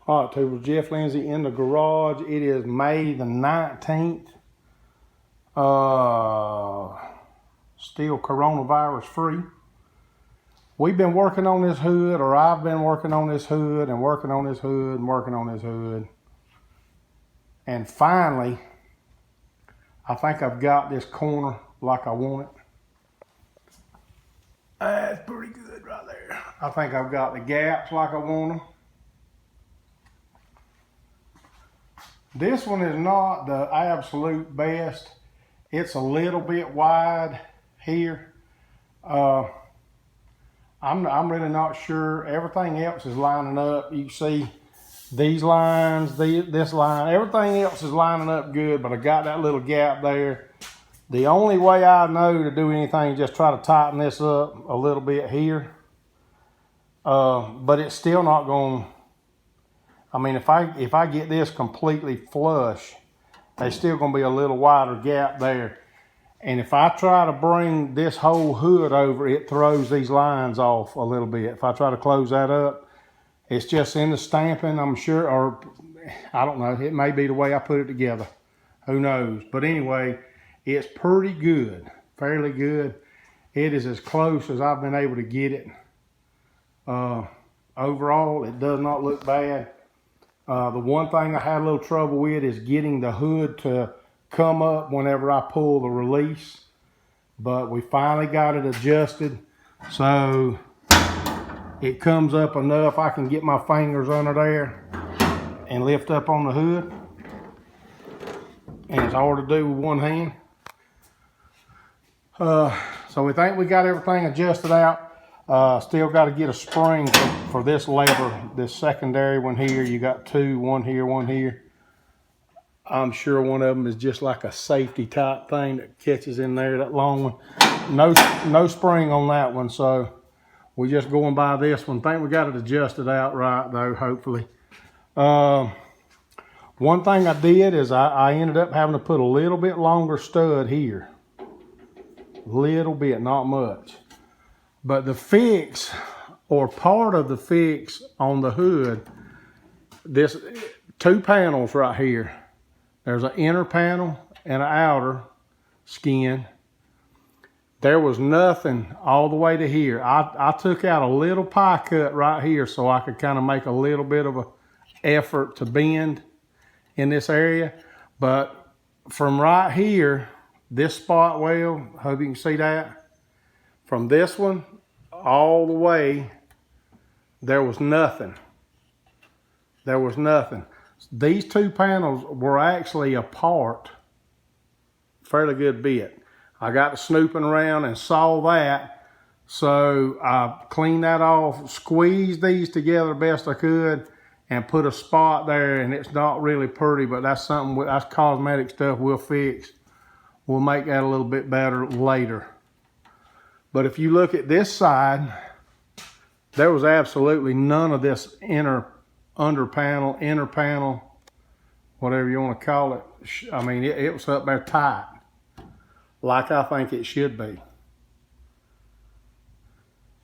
All right, Tubers, Jeff Lindsay in the garage. It is May the 19th. Still coronavirus free. We've been working on this hood, or I've been working on this hood and working on this hood and working on this hood. And finally, I think I've got this corner like I want it. That's pretty good right there. I think I've got the gaps like I want them. This one is not the absolute best. It's a little bit wide here. I'm really not sure. Everything else is lining up. You can see these lines, this line, everything else is lining up good, but I got that little gap there. The only way I know to do anything is just try to tighten this up a little bit here. But it's still not going. I mean, if I get this completely flush, there's still going to be a little wider gap there. And if I try to bring this whole hood over, it throws these lines off a little bit. If I try to close that up, it's just in the stamping, I'm sure, or I don't know. It may be the way I put it together. Who knows? But anyway, it's pretty good, fairly good. It is as close as I've been able to get it. Overall, it does not look bad. The one thing I had a little trouble with is getting the hood to come up whenever I pull the release, but we finally got it adjusted so it comes up enough I can get my fingers under there and lift up on the hood, and it's hard to do with one hand. So we think we got everything adjusted out. Still got to get a spring for this lever, this secondary one here. You got two, one here, one here. I'm sure one of them is just like a safety type thing that catches in there, that long one. No spring on that one, so we're just going by this one. Think we got it adjusted out right though, hopefully. One thing I did is I ended up having to put a little bit longer stud here. Little bit, not much. But the fix, or part of the fix on the hood, this two panels right here. There's an inner panel and an outer skin. There was nothing all the way to here. I took out a little pie cut right here so I could kind of make a little bit of an effort to bend in this area. But from right here, this spot weld, hope you can see that. From this one all the way, there was nothing. There was nothing. These two panels were actually apart a fairly good bit. I got to snooping around and saw that. So I cleaned that off, squeezed these together best I could, and put a spot there. And it's not really pretty, but that's something, that's cosmetic stuff we'll fix. We'll make that a little bit better later. But if you look at this side, there was absolutely none of this inner panel, whatever you want to call it. I mean, it was up there tight, like I think it should be.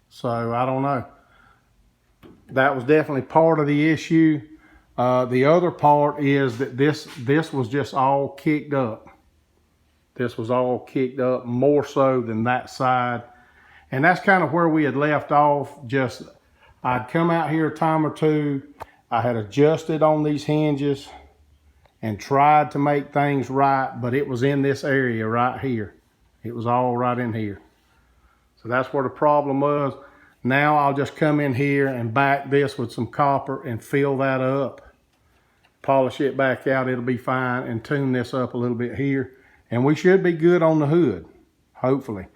So I don't know. That was definitely part of the issue. The other part is that this was just all kicked up. This was all kicked up more so than that side. And that's kind of where we had left off. Just, I'd come out here a time or two. I had adjusted on these hinges and tried to make things right, but it was in this area right here. It was all right in here. So that's where the problem was. Now I'll just come in here and back this with some copper and fill that up. Polish it back out, it'll be fine, and tune this up a little bit here. And we should be good on the hood, hopefully.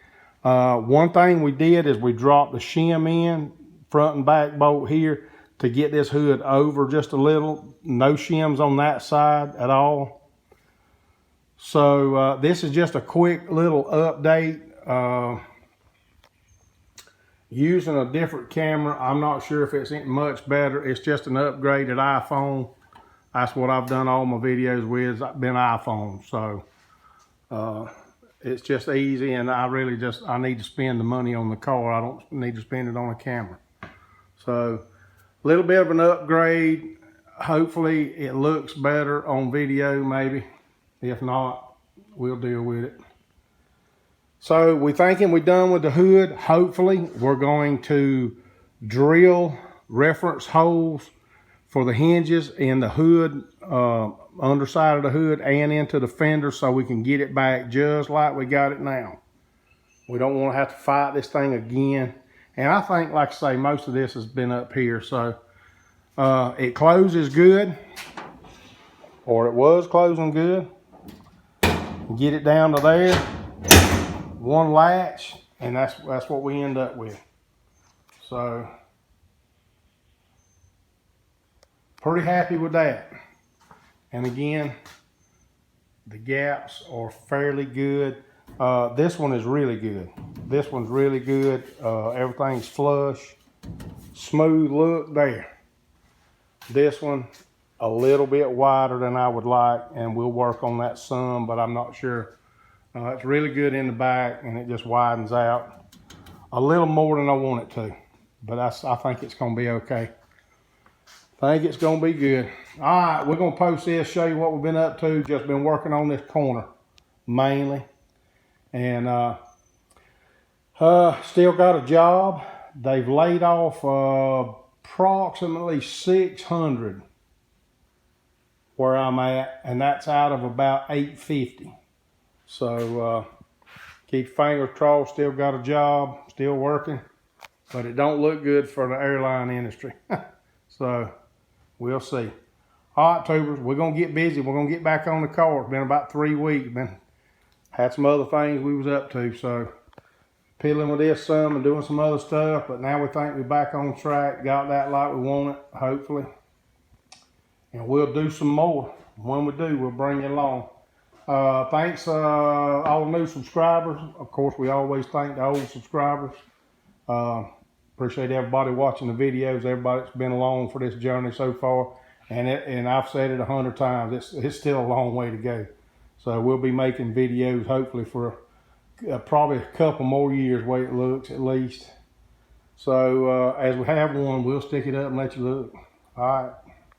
One thing we did is we dropped the shim in, front and back bolt here, to get this hood over just a little. No shims on that side at all. So this is just a quick little update. Using a different camera, I'm not sure if it's much better. It's just an upgraded iPhone. That's what I've done all my videos with, been iPhone. So it's just easy, and I need to spend the money on the car. I don't need to spend it on a camera. So a little bit of an upgrade. hopefully it looks better on video, maybe. If not, we'll deal with it. So we're thinking we're done with the hood. Hopefully we're going to drill reference holes for the hinges in the hood, underside of the hood and into the fender, so we can get it back just like we got it now. We don't want to have to fight this thing again. And I think, like I say, most of this has been up here. So it closes good, or it was closing good. Get it down to there, one latch, and that's what we end up with. So pretty happy with that. And again, the gaps are fairly good. This one is really good. This one's really good. Everything's flush, smooth look there. This one, a little bit wider than I would like, and we'll work on that some, but I'm not sure. It's really good in the back, and it just widens out a little more than I want it to. But I think it's going to be okay. I think it's going to be good. All right, we're going to post this, show you what we've been up to. Just been working on this corner, mainly. And still got a job. They've laid off approximately 600 where I'm at, and that's out of about 850. So keep your fingers crossed. Still got a job, still working, but it don't look good for the airline industry. So we'll see. All right, tubers, we're gonna get busy. We're gonna get back on the car. It's been about 3 weeks. Had some other things we was up to, so piddling with this some and doing some other stuff, but now we think we're back on track, got that like we want it, hopefully. And we'll do some more. When we do, we'll bring you along. Thanks all the new subscribers. Of course, we always thank the old subscribers. Appreciate everybody watching the videos, everybody that's been along for this journey so far. And I've said it 100 times, it's still a long way to go. So we'll be making videos hopefully for probably a couple more years, way it looks at least. So as we have one, we'll stick it up and let you look. All right.